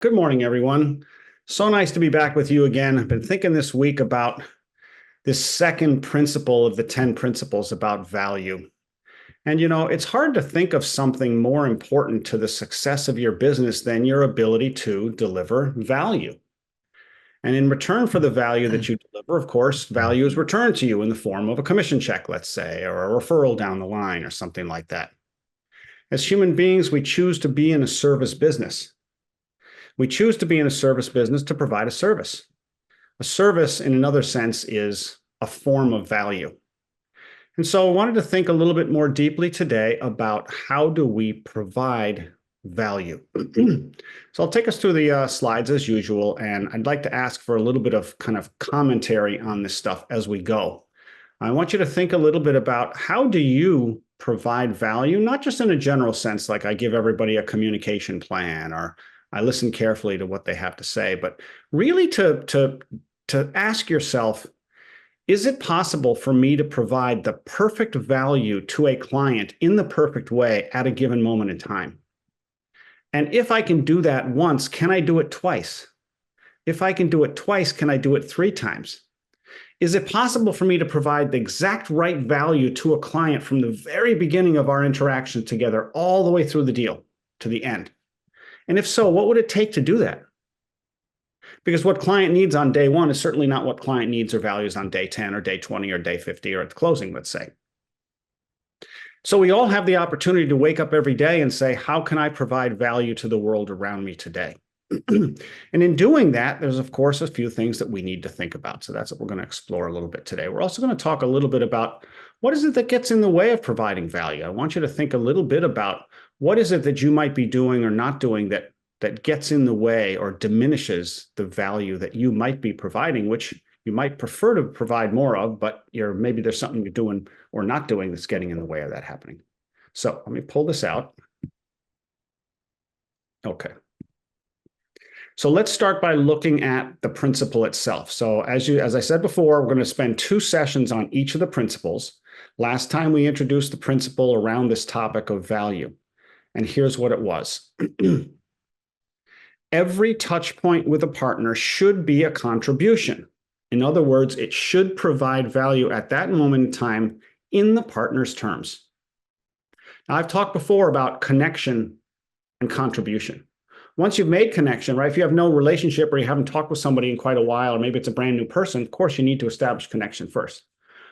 Good morning, everyone. So nice to be back with you again. I've been thinking this week about this second principle of the 10 principles about value. And it's hard to think of something more important to the success of your business than your ability to deliver value. And in return for the value that you deliver, of course, value is returned to you in the form of a commission check, let's say, or a referral down the line or something like that. As human beings, we choose to be in a service business. We choose to be in a service business to provide a service. A service, in another sense, is a form of value. And so I wanted to think a little bit more deeply today about how do we provide value. So I'll take us through the slides as usual, and I'd like to ask for a little bit of kind of commentary on this stuff as we go. I want you to think a little bit about how do you provide value, not just in a general sense, like I give everybody a communication plan or I listen carefully to what they have to say, but really to ask yourself, is it possible for me to provide the perfect value to a client in the perfect way at a given moment in time? And if I can do that once, can I do it twice? If I can do it twice, can I do it 3 times? Is it possible for me to provide the exact right value to a client from the very beginning of our interaction together all the way through the deal to the end? And if so, what would it take to do that? Because what client needs on day 1 is certainly not what client needs or values on day 10 or day 20 or day 50 or at the closing, let's say. So we all have the opportunity to wake up every day and say, how can I provide value to the world around me today? And in doing that, there's, of course, a few things that we need to think about. So that's what we're going to explore a little bit today. We're also going to talk a little bit about what is it that gets in the way of providing value. I want you to think a little bit about what is it that you might be doing or not doing that gets in the way or diminishes the value that you might be providing, which you might prefer to provide more of, but maybe there's something you're doing or not doing that's getting in the way of that happening. So let me pull this out. Okay. So let's start by looking at the principle itself. So as I said before, we're going to spend 2 sessions on each of the principles. Last time we introduced the principle around this topic of value. And here's what it was. Every touch point with a partner should be a contribution. In other words, it should provide value at that moment in time in the partner's terms. Now, I've talked before about connection and contribution. Once you've made connection, right? If you have no relationship or you haven't talked with somebody in quite a while, or maybe it's a brand new person, of course, you need to establish connection first.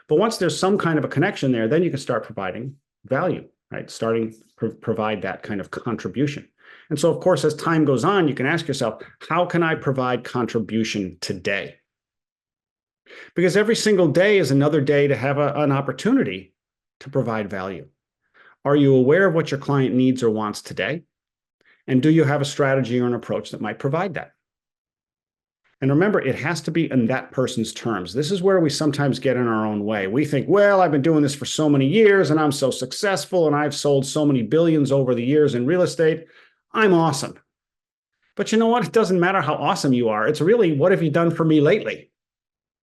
But once there's some kind of a connection there, then you can start providing value, right? Provide that kind of contribution. And so, of course, as time goes on, you can ask yourself, how can I provide contribution today? Because every single day is another day to have an opportunity to provide value. Are you aware of what your client needs or wants today? And do you have a strategy or an approach that might provide that? And remember, it has to be in that person's terms. This is where we sometimes get in our own way. We think, well, I've been doing this for so many years and I'm so successful and I've sold so many billions over the years in real estate. I'm awesome. But you know what? It doesn't matter how awesome you are. It's really, what have you done for me lately?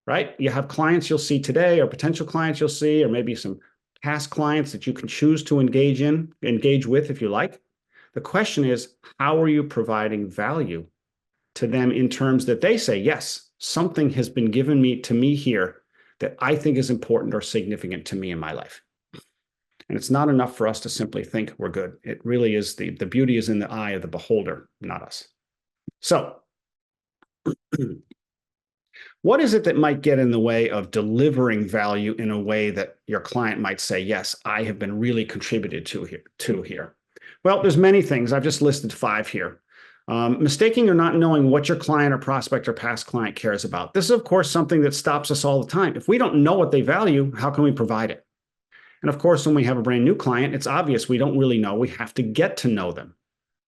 Right? You have clients you'll see today or potential clients you'll see, or maybe some past clients that you can choose to engage with if you like. The question is, how are you providing value to them in terms that they say, yes, something has been given to me here that I think is important or significant to me in my life. And it's not enough for us to simply think we're good. It really is the beauty is in the eye of the beholder, not us. So what is it that might get in the way of delivering value in a way that your client might say, yes, I have been really contributed to here? Well, there's many things. I've just listed 5 here. Mistaking or not knowing what your client or prospect or past client cares about. This is, of course, something that stops us all the time. If we don't know what they value, how can we provide it? And of course, when we have a brand new client, it's obvious we don't really know. We have to get to know them.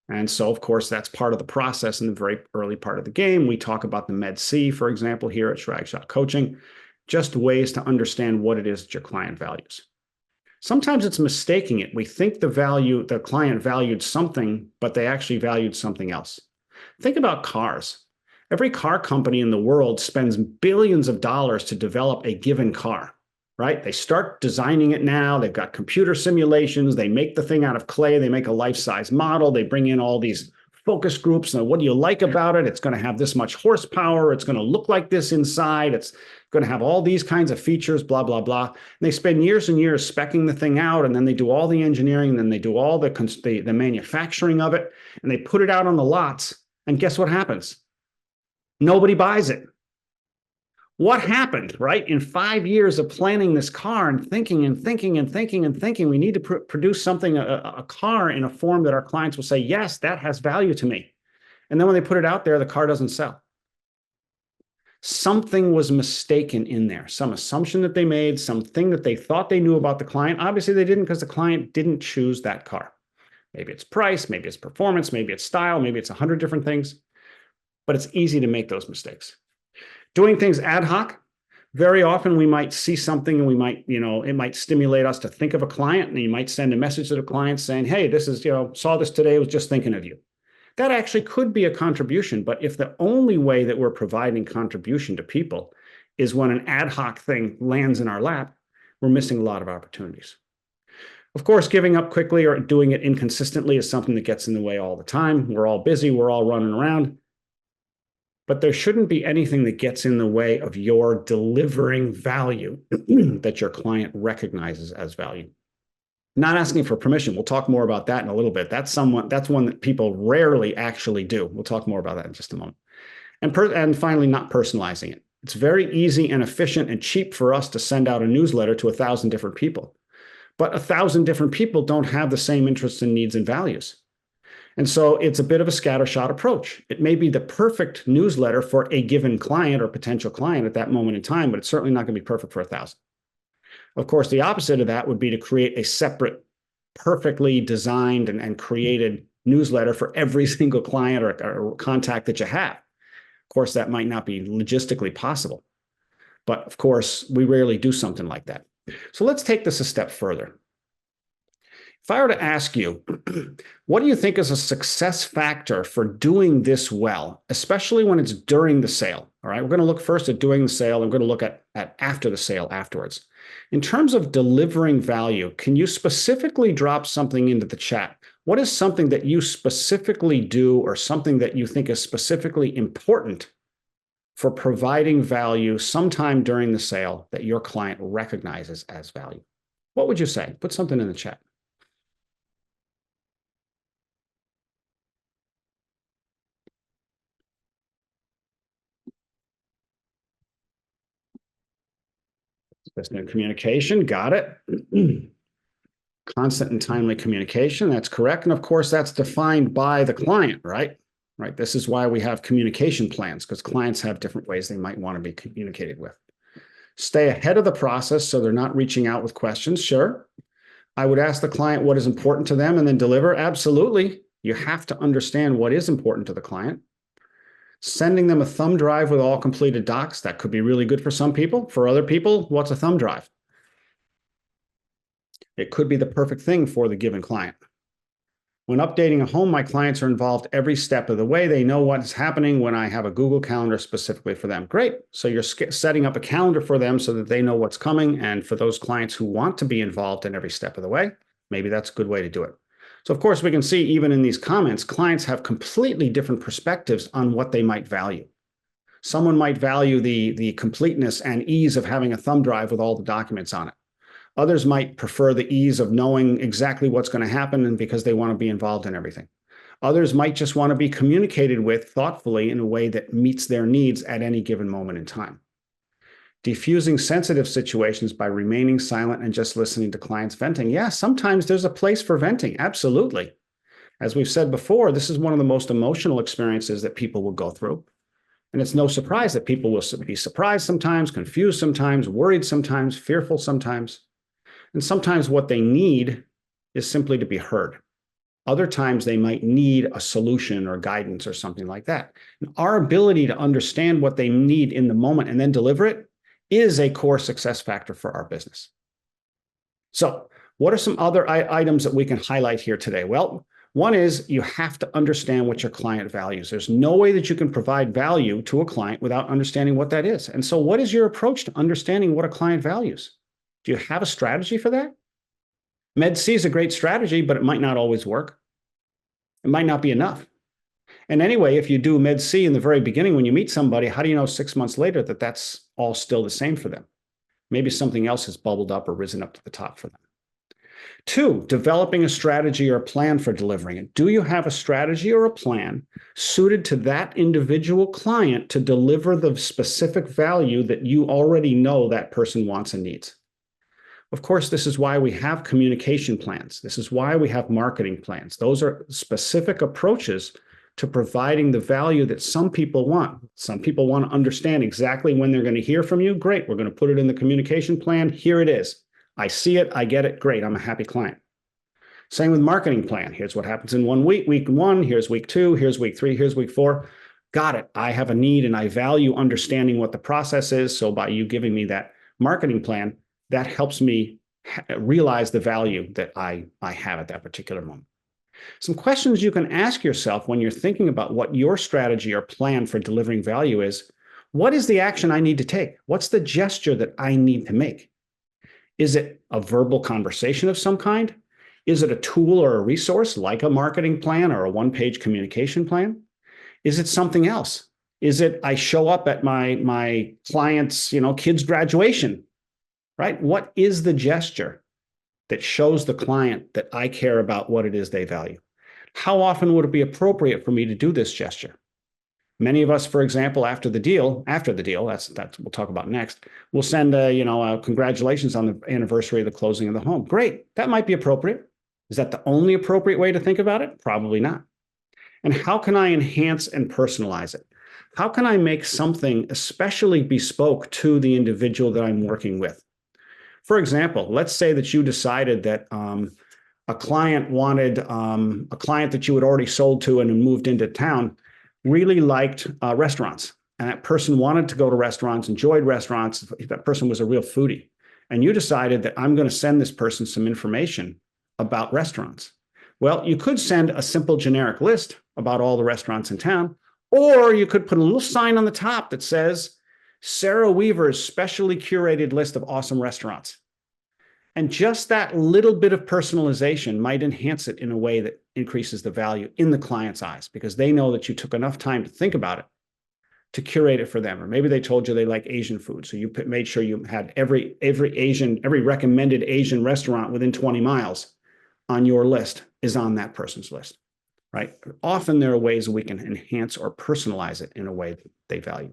And so, of course, that's part of the process in the very early part of the game. We talk about the Med-C, for example, here at Chirag Shah Coaching, just ways to understand what it is that your client values. Sometimes it's mistaking it. We think the client valued something, but they actually valued something else. Think about cars. Every car company in the world spends billions of dollars to develop a given car, right? They start designing it now. They've got computer simulations. They make the thing out of clay. They make a life-size model. They bring in all these focus groups. And what do you like about it? It's going to have this much horsepower. It's going to look like this inside. It's going to have all these kinds of features, blah, blah, blah. And they spend years and years speccing the thing out, and then they do all the engineering, and then they do all the manufacturing of it, and they put it out on the lots. And guess what happens? Nobody buys it. What happened, right? In 5 years of planning this car and thinking and thinking and thinking and thinking, we need to produce something, a car in a form that our clients will say, yes, that has value to me. And then when they put it out there, the car doesn't sell. Something was mistaken in there, some assumption that they made, something that they thought they knew about the client. Obviously, they didn't, because the client didn't choose that car. Maybe it's price, maybe it's performance, maybe it's style, maybe it's 100 different things. But it's easy to make those mistakes. Doing things ad hoc, very often we might see something and we might, it might stimulate us to think of a client, and you might send a message to the client saying, hey, this is, saw this today, was just thinking of you. That actually could be a contribution, but if the only way that we're providing contribution to people is when an ad hoc thing lands in our lap, we're missing a lot of opportunities. Of course, giving up quickly or doing it inconsistently is something that gets in the way all the time. We're all busy, we're all running around. But there shouldn't be anything that gets in the way of your delivering value that your client recognizes as value. Not asking for permission. We'll talk more about that in a little bit. That's one that people rarely actually do. We'll talk more about that in just a moment. And finally, not personalizing it. It's very easy and efficient and cheap for us to send out a newsletter to 1,000 different people. But 1,000 different people don't have the same interests and needs and values. And so it's a bit of a scattershot approach. It may be the perfect newsletter for a given client or potential client at that moment in time, but it's certainly not going to be perfect for 1,000. Of course, the opposite of that would be to create a separate, perfectly designed and created newsletter for every single client or contact that you have. Of course, that might not be logistically possible. But of course, we rarely do something like that. So let's take this a step further. If I were to ask you, what do you think is a success factor for doing this well, especially when it's during the sale? All right, we're going to look first at doing the sale, and we're going to look at after the sale afterwards. In terms of delivering value, can you specifically drop something into the chat? What is something that you specifically do, or something that you think is specifically important for providing value sometime during the sale that your client recognizes as value? What would you say? Put something in the chat. Consistent communication, got it. Constant and timely communication, that's correct. And of course, that's defined by the client, right? Right. This is why we have communication plans, because clients have different ways they might want to be communicated with. Stay ahead of the process so they're not reaching out with questions. Sure. I would ask the client what is important to them and then deliver. Absolutely. You have to understand what is important to the client. Sending them a thumb drive with all completed docs, that could be really good for some people. For other people, what's a thumb drive? It could be the perfect thing for the given client. When updating a home, my clients are involved every step of the way. They know what's happening when I have a Google Calendar specifically for them. Great. So you're setting up a calendar for them so that they know what's coming. And for those clients who want to be involved in every step of the way, maybe that's a good way to do it. So of course, we can see even in these comments, clients have completely different perspectives on what they might value. Someone might value the completeness and ease of having a thumb drive with all the documents on it. Others might prefer the ease of knowing exactly what's going to happen, and because they want to be involved in everything. Others might just want to be communicated with thoughtfully in a way that meets their needs at any given moment in time. Diffusing sensitive situations by remaining silent and just listening to clients venting. Yeah, sometimes there's a place for venting. Absolutely. As we've said before, this is one of the most emotional experiences that people will go through. And it's no surprise that people will be surprised sometimes, confused sometimes, worried sometimes, fearful sometimes. And sometimes what they need is simply to be heard. Other times they might need a solution or guidance or something like that. And our ability to understand what they need in the moment and then deliver it is a core success factor for our business. So what are some other items that we can highlight here today? Well, one is you have to understand what your client values. There's no way that you can provide value to a client without understanding what that is. And so what is your approach to understanding what a client values? Do you have a strategy for that? Med C is a great strategy, but it might not always work. It might not be enough. And anyway, if you do Med C in the very beginning, when you meet somebody, how do you know 6 months later that that's all still the same for them? Maybe something else has bubbled up or risen up to the top for them. 2, developing a strategy or a plan for delivering it. Do you have a strategy or a plan suited to that individual client to deliver the specific value that you already know that person wants and needs? Of course, this is why we have communication plans. This is why we have marketing plans. Those are specific approaches to providing the value that some people want. Some people want to understand exactly when they're going to hear from you. Great, we're going to put it in the communication plan. Here it is. I see it, I get it, great, I'm a happy client. Same with marketing plan. Here's what happens in 1 week, week 1, here's week 2, here's week 3, here's week 4. Got it. I have a need and I value understanding what the process is. So by you giving me that marketing plan, that helps me realize the value that I have at that particular moment. Some questions you can ask yourself when you're thinking about what your strategy or plan for delivering value is: what is the action I need to take? What's the gesture that I need to make? Is it a verbal conversation of some kind? Is it a tool or a resource like a marketing plan or a one-page communication plan? Is it something else? Is it I show up at my client's, kid's graduation, right? What is the gesture that shows the client that I care about what it is they value? How often would it be appropriate for me to do this gesture? Many of us, for example, after the deal, that's we'll talk about next, we'll send a congratulations on the anniversary of the closing of the home. Great, that might be appropriate. Is that the only appropriate way to think about it? Probably not. And how can I enhance and personalize it? How can I make something especially bespoke to the individual that I'm working with? For example, let's say that you decided that a client that you had already sold to and moved into town really liked restaurants. And that person wanted to go to restaurants, enjoyed restaurants. That person was a real foodie. And you decided that I'm going to send this person some information about restaurants. Well, you could send a simple generic list about all the restaurants in town, or you could put a little sign on the top that says, Sarah Weaver's specially curated list of awesome restaurants. And just that little bit of personalization might enhance it in a way that increases the value in the client's eyes, because they know that you took enough time to think about it to curate it for them. Or maybe they told you they like Asian food, so you made sure you had every recommended Asian restaurant within 20 miles on your list is on that person's list, right? Often there are ways we can enhance or personalize it in a way that they value.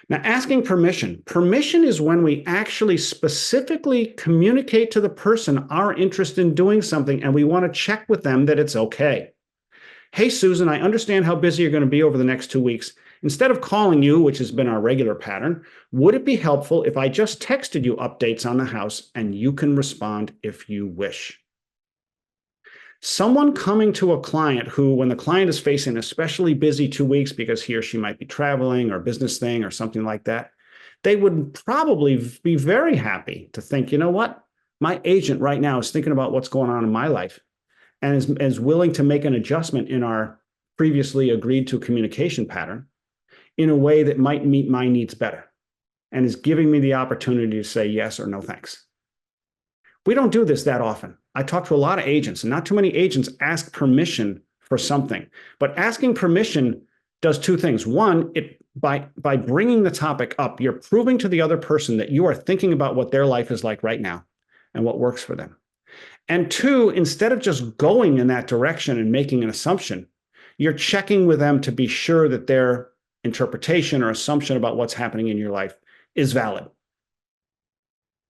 Now, asking permission. Permission is when we actually specifically communicate to the person our interest in doing something, and we want to check with them that it's okay. Hey, Susan, I understand how busy you're going to be over the next 2 weeks. Instead of calling you, which has been our regular pattern, would it be helpful if I just texted you updates on the house and you can respond if you wish? Someone coming to a client who, when the client is facing an especially busy 2 weeks because he or she might be traveling or business thing or something like that, they would probably be very happy to think, you know what? My agent right now is thinking about what's going on in my life and is willing to make an adjustment in our previously agreed to communication pattern in a way that might meet my needs better and is giving me the opportunity to say yes or no thanks. We don't do this that often. I talk to a lot of agents, and not too many agents ask permission for something. But asking permission does two things. One, by bringing the topic up, you're proving to the other person that you are thinking about what their life is like right now and what works for them. And two, instead of just going in that direction and making an assumption, you're checking with them to be sure that their interpretation or assumption about what's happening in your life is valid.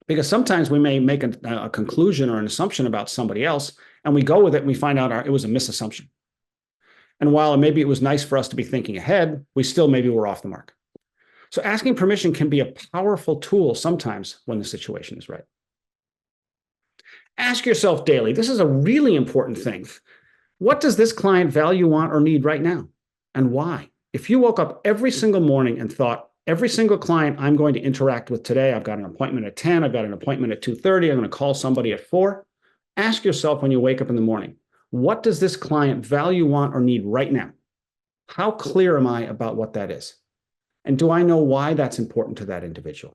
Because sometimes we may make a conclusion or an assumption about somebody else, and we go with it and we find out it was a misassumption. And while maybe it was nice for us to be thinking ahead, we still maybe were off the mark. So asking permission can be a powerful tool sometimes when the situation is right. Ask yourself daily, this is a really important thing. What does this client value, want, or need right now? And why? If you woke up every single morning and thought, every single client I'm going to interact with today, I've got an appointment at 10, I've got an appointment at 2:30, I'm going to call somebody at 4. Ask yourself when you wake up in the morning, what does this client value, want, or need right now? How clear am I about what that is? And do I know why that's important to that individual?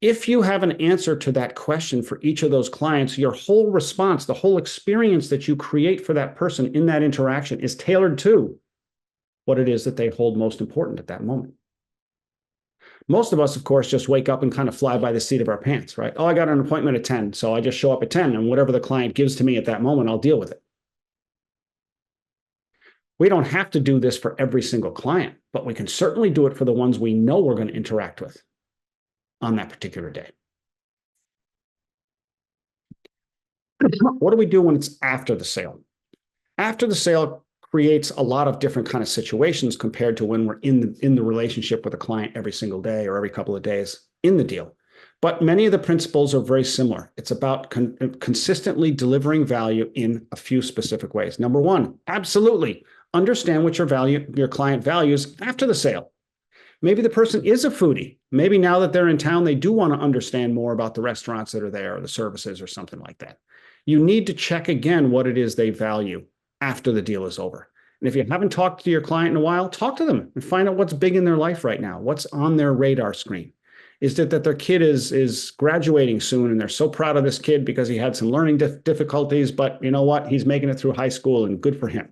If you have an answer to that question for each of those clients, your whole response, the whole experience that you create for that person in that interaction is tailored to what it is that they hold most important at that moment. Most of us, of course, just wake up and kind of fly by the seat of our pants, right? Oh, I got an appointment at 10, so I just show up at 10, and whatever the client gives to me at that moment, I'll deal with it. We don't have to do this for every single client, but we can certainly do it for the ones we know we're going to interact with on that particular day. What do we do when it's after the sale? After the sale creates a lot of different kind of situations compared to when we're in the relationship with a client every single day or every couple of days in the deal. But many of the principles are very similar. It's about consistently delivering value in a few specific ways. Number one, absolutely understand what your client values after the sale. Maybe the person is a foodie. Maybe now that they're in town, they do want to understand more about the restaurants that are there or the services or something like that. You need to check again what it is they value after the deal is over. And if you haven't talked to your client in a while, talk to them and find out what's big in their life right now. What's on their radar screen? Is it that their kid is graduating soon and they're so proud of this kid because he had some learning difficulties, but you know what? He's making it through high school and good for him.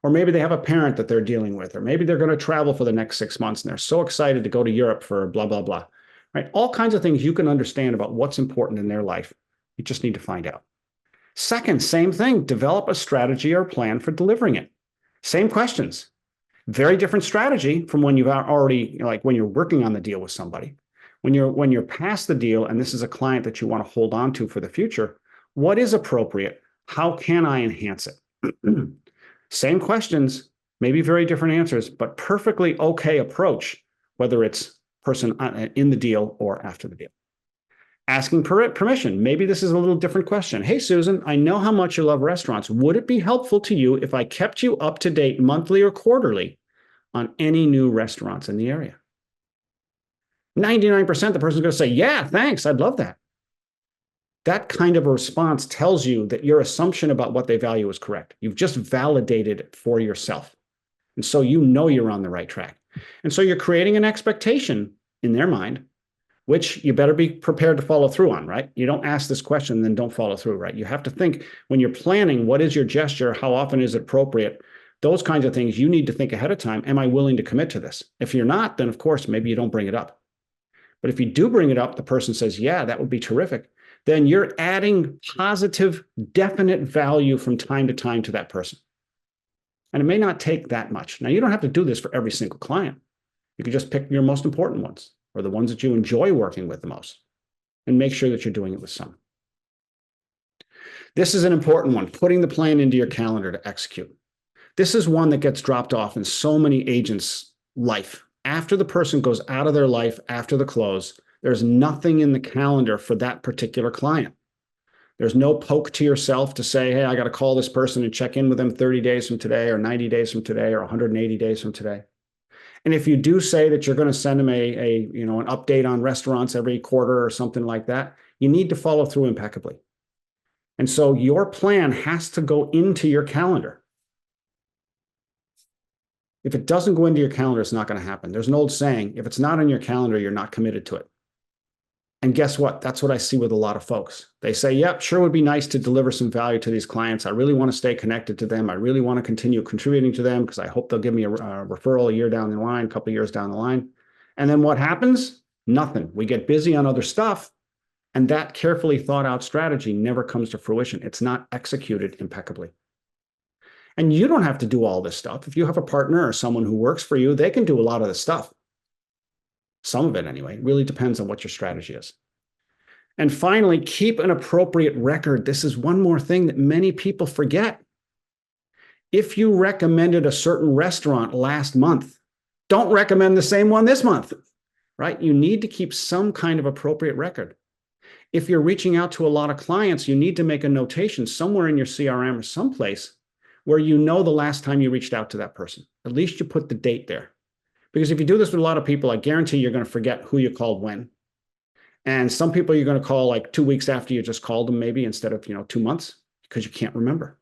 Or maybe they have a parent that they're dealing with, or maybe they're going to travel for the next 6 months and they're so excited to go to Europe for blah, blah, blah, right? All kinds of things you can understand about what's important in their life. You just need to find out. Second, same thing, develop a strategy or plan for delivering it. Same questions, very different strategy from when you've already, like when you're working on the deal with somebody. When you're past the deal and this is a client that you want to hold on to for the future, what is appropriate? How can I enhance it? Same questions, maybe very different answers, but perfectly okay approach, whether it's person in the deal or after the deal. Asking permission. Maybe this is a little different question. Hey, Susan, I know how much you love restaurants. Would it be helpful to you if I kept you up to date monthly or quarterly on any new restaurants in the area? 99% the person's going to say, yeah, thanks. I'd love that. That kind of a response tells you that your assumption about what they value is correct. You've just validated it for yourself. And so you know you're on the right track. And so you're creating an expectation in their mind, which you better be prepared to follow through on, right? You don't ask this question and then don't follow through, right? You have to think when you're planning, what is your gesture? How often is it appropriate? Those kinds of things you need to think ahead of time. Am I willing to commit to this? If you're not, then of course, maybe you don't bring it up. But if you do bring it up, the person says, yeah, that would be terrific. Then you're adding positive, definite value from time to time to that person. And it may not take that much. Now, you don't have to do this for every single client. You can just pick your most important ones or the ones that you enjoy working with the most and make sure that you're doing it with some. This is an important one, putting the plan into your calendar to execute. This is one that gets dropped off in so many agents' life. After the person goes out of their life, after the close, there's nothing in the calendar for that particular client. There's no poke to yourself to say, hey, I got to call this person and check in with them 30 days from today or 90 days from today or 180 days from today. And if you do say that you're going to send them an update on restaurants every quarter or something like that, you need to follow through impeccably. And so your plan has to go into your calendar. If it doesn't go into your calendar, it's not going to happen. There's an old saying, if it's not on your calendar, you're not committed to it. And guess what? That's what I see with a lot of folks. They say, yep, sure would be nice to deliver some value to these clients. I really want to stay connected to them. I really want to continue contributing to them because I hope they'll give me a referral a year down the line, a couple of years down the line. And then what happens? Nothing. We get busy on other stuff. And that carefully thought out strategy never comes to fruition. It's not executed impeccably. And you don't have to do all this stuff. If you have a partner or someone who works for you, they can do a lot of this stuff. Some of it anyway. It really depends on what your strategy is. And finally, keep an appropriate record. This is one more thing that many people forget. If you recommended a certain restaurant last month, don't recommend the same one this month, right? You need to keep some kind of appropriate record. If you're reaching out to a lot of clients, you need to make a notation somewhere in your CRM or someplace where you know the last time you reached out to that person. At least you put the date there. Because if you do this with a lot of people, I guarantee you're going to forget who you called when. And some people you're going to call like 2 weeks after you just called them maybe instead of 2 months because you can't remember.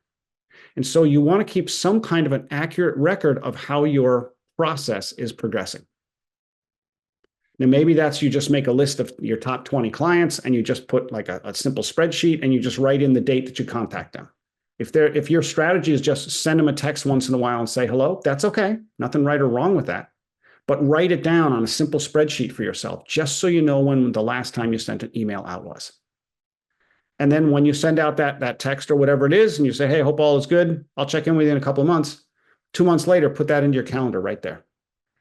And so you want to keep some kind of an accurate record of how your process is progressing. Now, maybe that's you just make a list of your top 20 clients and you just put like a simple spreadsheet and you just write in the date that you contact them. If your strategy is just send them a text once in a while and say hello, that's okay. Nothing right or wrong with that. But write it down on a simple spreadsheet for yourself, just so you know when the last time you sent an email out was. And then when you send out that text or whatever it is, and you say, hey, hope all is good, I'll check in with you in a couple of months. 2 months later, put that into your calendar right there.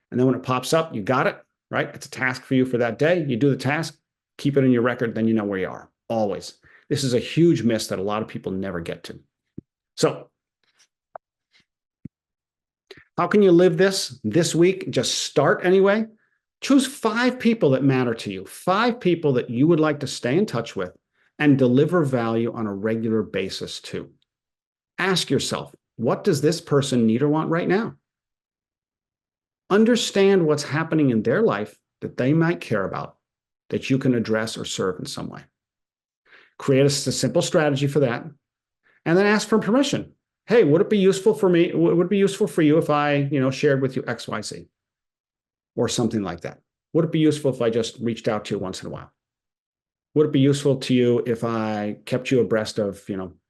And then when it pops up, you got it, right? It's a task for you for that day. You do the task, keep it in your record, then you know where you are, always. This is a huge miss that a lot of people never get to. So how can you live this week? Just start anyway. Choose 5 people that matter to you, 5 people that you would like to stay in touch with and deliver value on a regular basis to. Ask yourself, what does this person need or want right now? Understand what's happening in their life that they might care about, that you can address or serve in some way. Create a simple strategy for that, and then ask for permission. Hey, would it be useful for me? Would it be useful for you if I, shared with you X, Y, Z, or something like that? Would it be useful if I just reached out to you once in a while? Would it be useful to you if I kept you abreast of,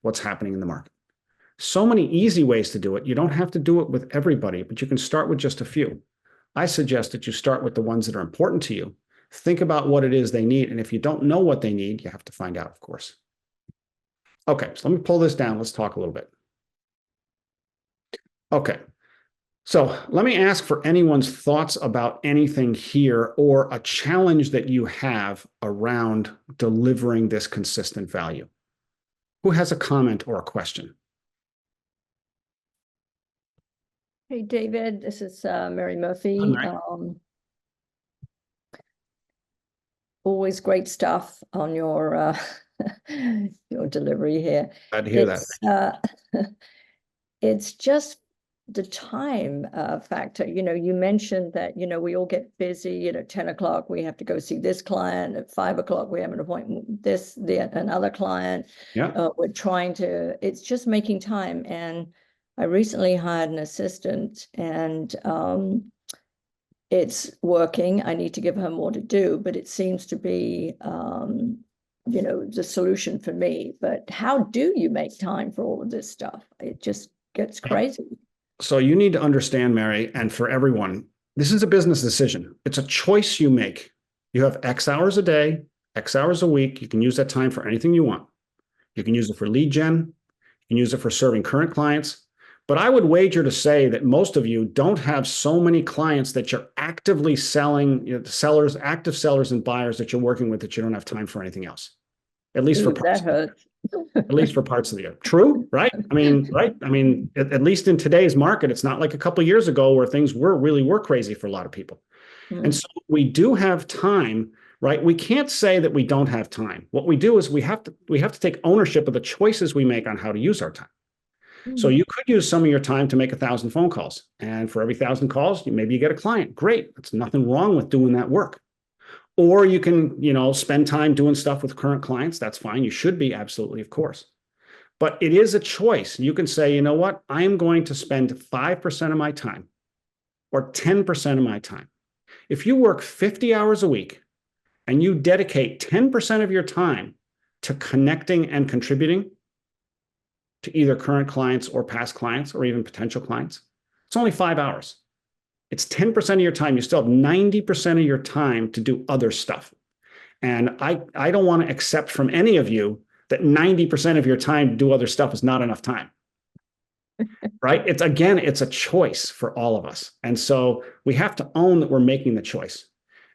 what's happening in the market? So many easy ways to do it. You don't have to do it with everybody, but you can start with just a few. I suggest that you start with the ones that are important to you. Think about what it is they need. And if you don't know what they need, you have to find out, of course. Okay, so let me pull this down. Let's talk a little bit. Okay, so let me ask for anyone's thoughts about anything here or a challenge that you have around delivering this consistent value. Who has a comment or a question? Hey, David, this is Mary Murphy. Mary. Always great stuff on your your delivery here. Glad to hear that. It's just the time factor. You mentioned that, we all get busy. At 10 o'clock, we have to go see this client. At 5 o'clock, we have an appointment with another client. Yeah. It's just making time. And I recently hired an assistant, and it's working. I need to give her more to do, but it seems to be, the solution for me. But how do you make time for all of this stuff? It just gets crazy. So you need to understand, Mary, and for everyone, this is a business decision. It's a choice you make. You have X hours a day, X hours a week. You can use that time for anything you want. You can use it for lead gen. You can use it for serving current clients. But I would wager to say that most of you don't have so many clients that you're actively selling, active sellers and buyers that you're working with, that you don't have time for anything else. At least for parts. That hurts. At least for parts of the year. True, right? Right. At least in today's market, it's not like a couple of years ago where things were crazy for a lot of people. Mm. And so we do have time, right? We can't say that we don't have time. What we do is we have to take ownership of the choices we make on how to use our time. Mm. So you could use some of your time to make 1,000 phone calls. And for every 1,000 calls, maybe you get a client. Great. There's nothing wrong with doing that work. Or you can, spend time doing stuff with current clients. That's fine. You should be, absolutely, of course. But it is a choice. You can say, you know what? I am going to spend 5% of my time or 10% of my time. If you work 50 hours a week and you dedicate 10% of your time to connecting and contributing to either current clients or past clients or even potential clients, it's only 5 hours. It's 10% of your time. You still have 90% of your time to do other stuff. And I don't want to accept from any of you that 90% of your time to do other stuff is not enough time. Right? It's a choice for all of us. And so we have to own that we're making the choice.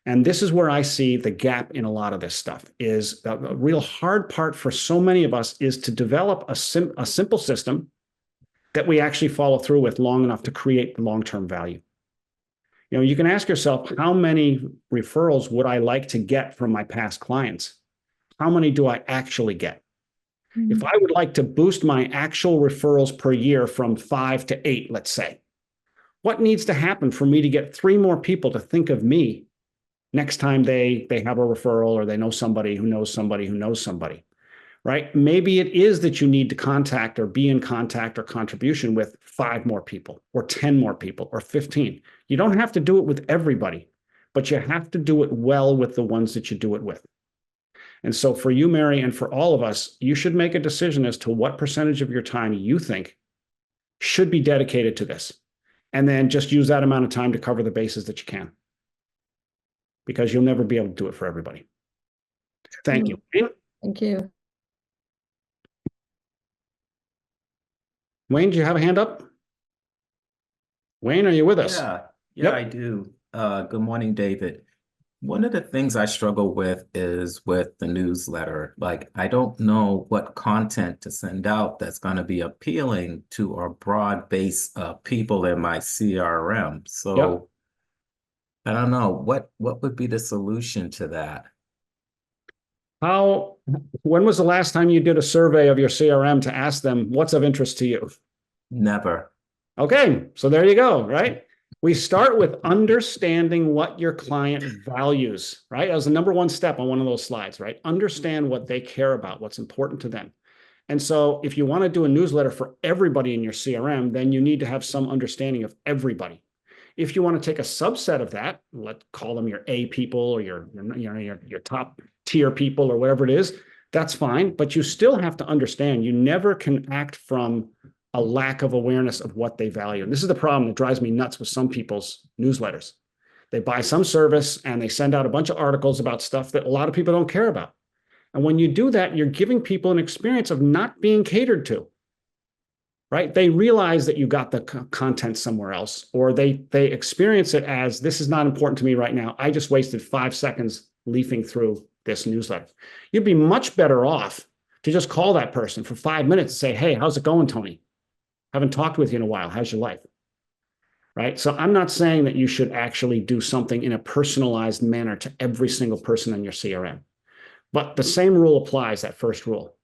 And this is where I see the gap in a lot of this stuff. Is the real hard part for so many of us is to develop a simple system that we actually follow through with long enough to create long-term value. You can ask yourself, how many referrals would I like to get from my past clients? How many do I actually get? Mm-hmm. If I would like to boost my actual referrals per year from 5 to 8, let's say, what needs to happen for me to get 3 more people to think of me next time they have a referral or they know somebody who knows somebody who knows somebody, right? Maybe it is that you need to contact or be in contact or contribution with 5 more people or 10 more people or 15. You don't have to do it with everybody, but you have to do it well with the ones that you do it with. And so for you, Mary, and for all of us, you should make a decision as to what percentage of your time you think should be dedicated to this. And then just use that amount of time to cover the bases that you can, because you'll never be able to do it for everybody. Thank you. Thank you. Wayne, do you have a hand up? Wayne, are you with us? Yeah, Yep. I do. Good morning, David. One of the things I struggle with is with the newsletter. Like, I don't know what content to send out that's going to be appealing to a broad base of people in my CRM. So I don't know what would be the solution to that. When was the last time you did a survey of your CRM to ask them what's of interest to you? Never. Okay, so there you go, right? We start with understanding what your client values, right? As the number one step on one of those slides, right? Understand what they care about, what's important to them. And so if you want to do a newsletter for everybody in your CRM, then you need to have some understanding of everybody. If you want to take a subset of that, let's call them your A people or your top tier people or whatever it is, that's fine. But you still have to understand, you never can act from a lack of awareness of what they value. And this is the problem that drives me nuts with some people's newsletters. They buy some service and they send out a bunch of articles about stuff that a lot of people don't care about. And when you do that, you're giving people an experience of not being catered to, right? They realize that you got the content somewhere else, or they experience it as, this is not important to me right now. I just wasted 5 seconds leafing through this newsletter. You'd be much better off to just call that person for 5 minutes and say, hey, how's it going, Tony? Haven't talked with you in a while. How's your life? Right? So I'm not saying that you should actually do something in a personalized manner to every single person in your CRM. But the same rule applies, that first rule.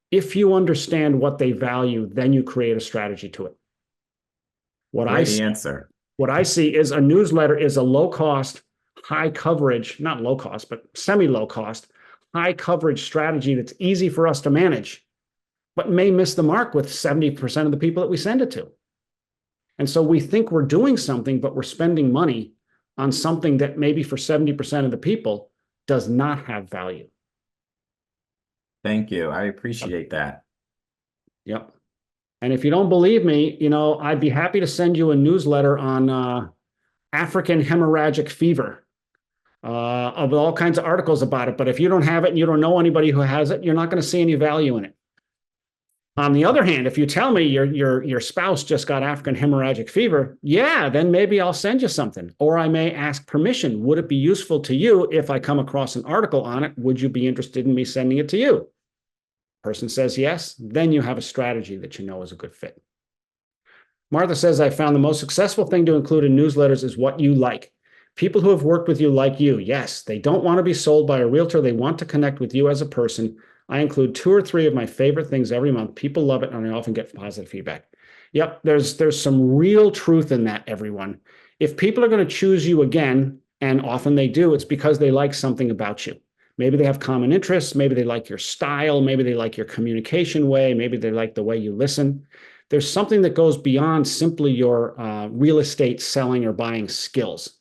If you understand what they value, then you create a strategy to it. What I see is a newsletter is a low cost, high coverage, not low cost, but semi-low cost, high coverage strategy that's easy for us to manage, but may miss the mark with 70% of the people that we send it to. And so we think we're doing something, but we're spending money on something that maybe for 70% of the people does not have value. Thank you. I appreciate that. Yep. And if you don't believe me, I'd be happy to send you a newsletter on African hemorrhagic fever, of all kinds of articles about it. But if you don't have it and you don't know anybody who has it, you're not going to see any value in it. On the other hand, if you tell me your spouse just got African hemorrhagic fever, yeah, then maybe I'll send you something. Or I may ask permission. Would it be useful to you if I come across an article on it? Would you be interested in me sending it to you? Person says yes, then you have a strategy that you know is a good fit. Martha says, I found the most successful thing to include in newsletters is what you like. People who have worked with you like you. Yes, they don't want to be sold by a realtor. They want to connect with you as a person. I include 2 or 3 of my favorite things every month. People love it, and I often get positive feedback. Yep, there's some real truth in that, everyone. If people are going to choose you again, and often they do, it's because they like something about you. Maybe they have common interests. Maybe they like your style. Maybe they like your communication way. Maybe they like the way you listen. There's something that goes beyond simply your real estate selling or buying skills,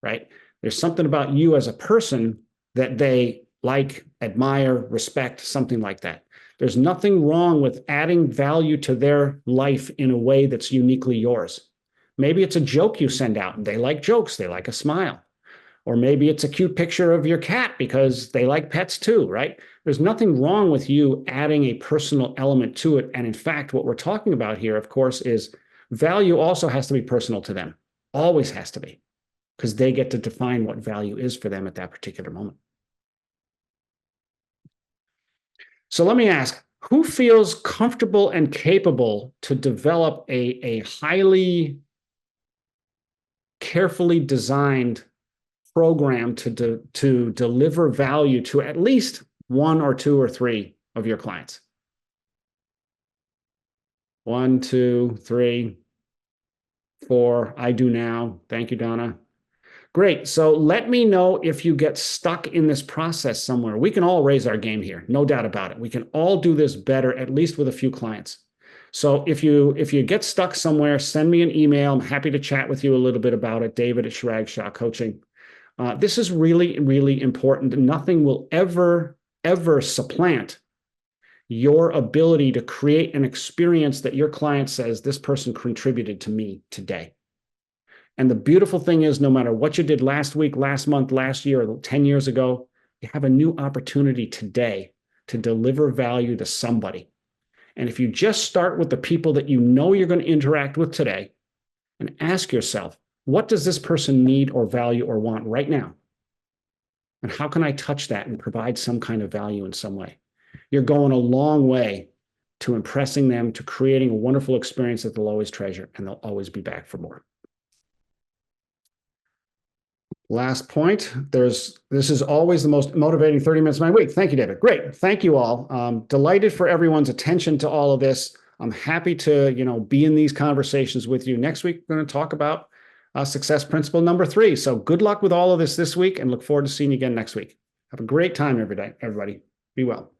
right? There's something about you as a person that they like, admire, respect, something like that. There's nothing wrong with adding value to their life in a way that's uniquely yours. Maybe it's a joke you send out and they like jokes, they like a smile. Or maybe it's a cute picture of your cat because they like pets too, right? There's nothing wrong with you adding a personal element to it. And in fact, what we're talking about here, of course, is value also has to be personal to them. Always has to be, because they get to define what value is for them at that particular moment. So let me ask, who feels comfortable and capable to develop a highly carefully designed program to deliver value to at least 1 or 2 or 3 of your clients? 1, 2, 3, 4. I do now. Thank you, Donna. Great. So let me know if you get stuck in this process somewhere. We can all raise our game here, no doubt about it. We can all do this better, at least with a few clients. So if you get stuck somewhere, send me an email. I'm happy to chat with you a little bit about it. David at Chirag Shah Coaching. This is really, really important. Nothing will ever, ever supplant your ability to create an experience that your client says, this person contributed to me today. And the beautiful thing is, no matter what you did last week, last month, last year, or 10 years ago, you have a new opportunity today to deliver value to somebody. And if you just start with the people that you know you're going to interact with today and ask yourself, what does this person need or value or want right now? And how can I touch that and provide some kind of value in some way? You're going a long way to impressing them, to creating a wonderful experience that they'll always treasure, and they'll always be back for more. Last point, this is always the most motivating 30 minutes of my week. Thank you, David. Great. Thank you all. Delighted for everyone's attention to all of this. I'm happy to, be in these conversations with you. Next week, we're going to talk about success principle number 3. So good luck with all of this week, and look forward to seeing you again next week. Have a great time every day, everybody. Be well.